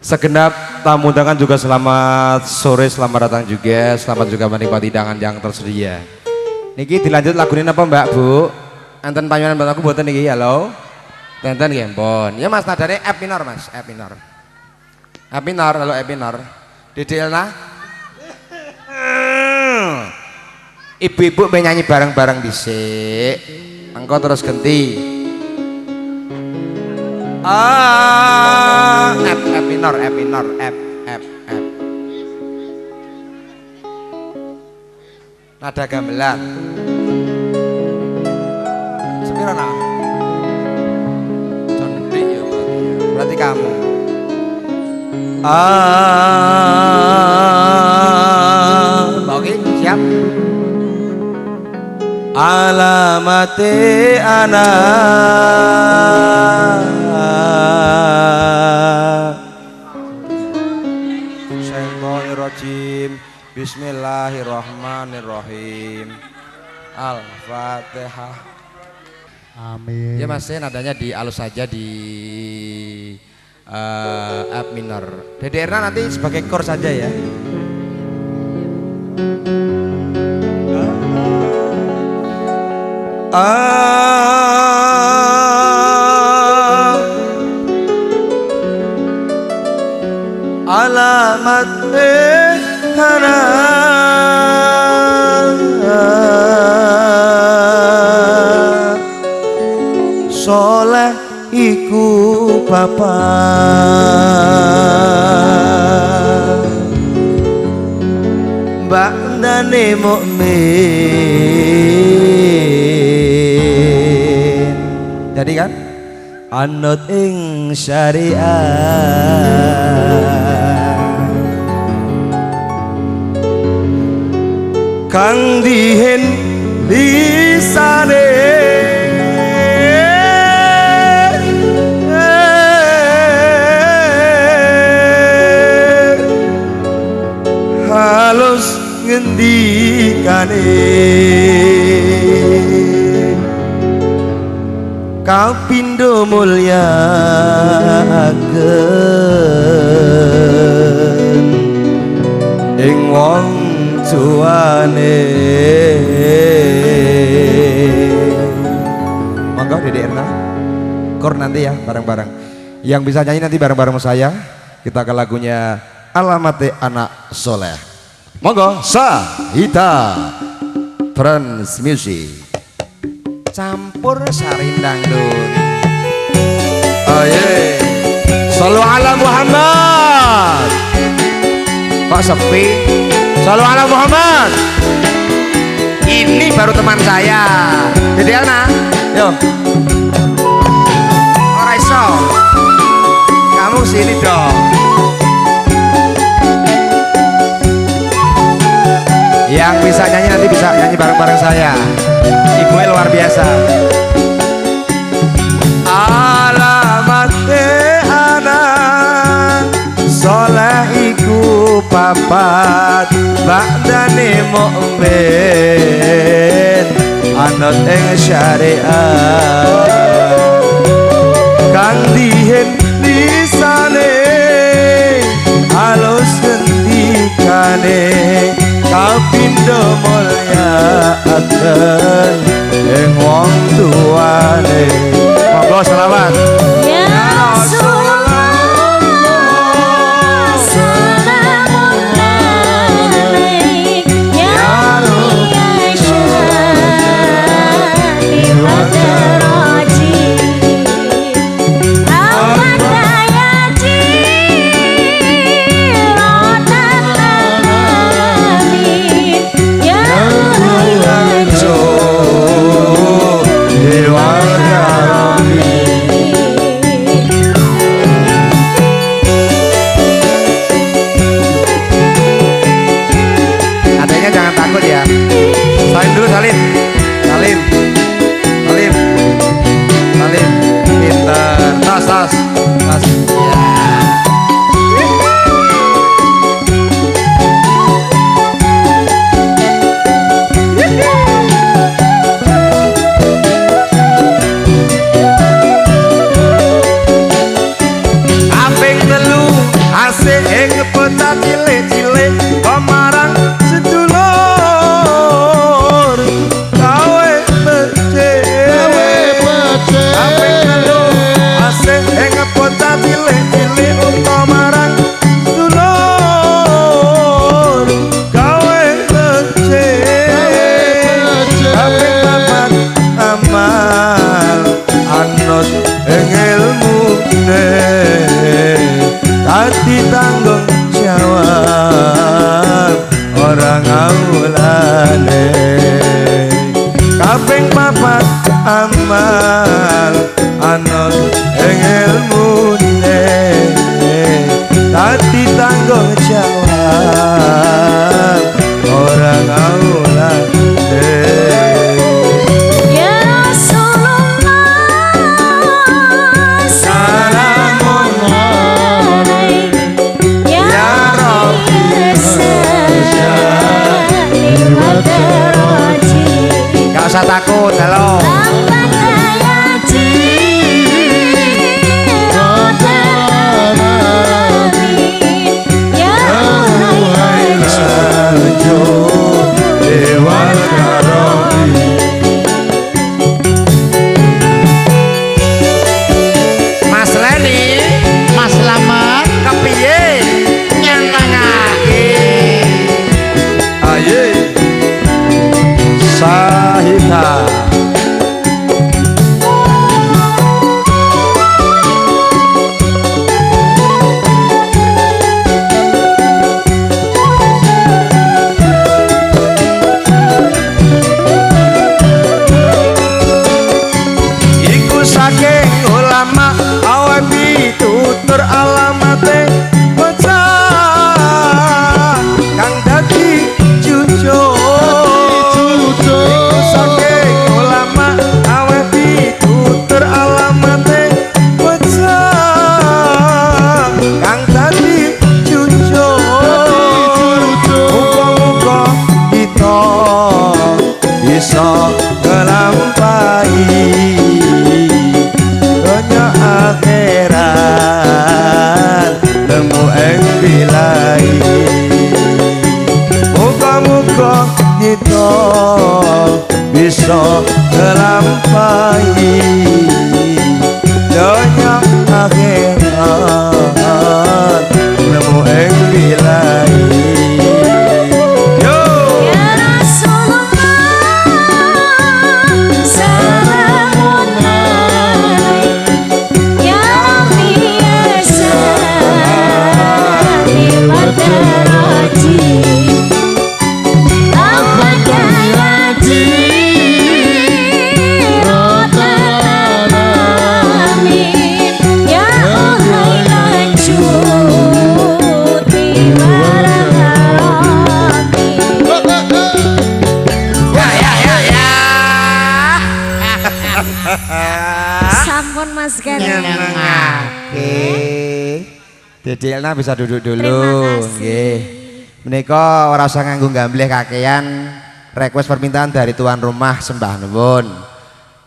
Segenap tamu undangan juga selamat sore, selamat datang juga, selamat juga menikmati hidangan yang tersedia. Niki dilanjut lagu ini apa Mbak Bu? Enten panjenengan buat aku buatan niki, halo. Enten gempon. Ya Mas nadane F minor Mas, F minor. F minor, halo F minor. Dede Elna. Ibu-ibu menyanyi bareng-bareng dhisik. Engko terus ganti. F minor, F minor, F. Nada gamelan. Sepira nak? Cantik ya berarti kamu. Oke, siap. Alamate anak Syaitonirrajim. Bismillahirrahmanirrahim. Al-Fatihah. Amin. Ya Mas, nadanya di alus saja di F minor. Dede Erna nanti sebagai chord saja ya. Alamat tanah soleh iku papa bandane mukmin. Jadi kan anut ing syariat kang dihen lisane halus ngendikane kapindo mulyakaken ing wong tuane. Monggo Dede Erna kor nanti ya bareng-bareng. Yang bisa nyanyi nanti bareng-bareng saya. Kita ke lagunya Alamate Anak Soleh. Monggo Sahita Trans Music campur sari dangdut. Aye. Shallu ala Muhammad. Kok sepi? Shallu ala Muhammad. Ini baru teman saya. Dede Ana, yo. Ora iso. Kamu sini dong. Yang bisa nyanyi nanti bisa nyanyi bareng-bareng saya. Ibunya luar biasa. Alamate anak soleh iku papat badane mukmin anut ing syariat kang dihen lisane halus ngendikane kapindo mulyakaken ing wong tuane. Monggo selawat. Ya Rasulullah salamun alaik ya Ruya syadi wa daraji amat dayaji rotan alamin ya Ruya bocah cilik-cilik pemarang sedulur gawe becik kaping telu asih ing bocah cilik-cilik pemarang sedulur gawe becik kaping papat amal anut ing ilmune hati tanggung jawab orang aulane kaping papat amal anut ing ilmune hati tanggung jawab orang aulane. Ya Rasulullah salamun alaik ya Rabbi sallim wa daraji Gak usah takut, halo. lambat hayaji rotan amin ya Rajo Dewan Karobi Mas Leni, Mas Slamet kepiye nyenengake? Aye Sahita iku saking ulama awe pitutur alamate bocah kang dadi jujur iku saking ulama awe pitutur alamate bocah kang dadi jujur muga-muga kita bisa ngelampahi donya akhirat nemu ing bilai muga-muga kita bisa ngelampahi donya akhirat nemu ing bilai. Yo ya Rasulullah salamun alaik ya Rabbi sallim wa daraji lambat hayaji rotan amin ya ohai lanjut tiwarang sampun Mas Gani nyenengake. Dede Elna bisa duduk dulu. Terima kasih. Nggih. Menika ora usah nganggo gambleh kakean. Request permintaan dari tuan rumah sembah nuwun.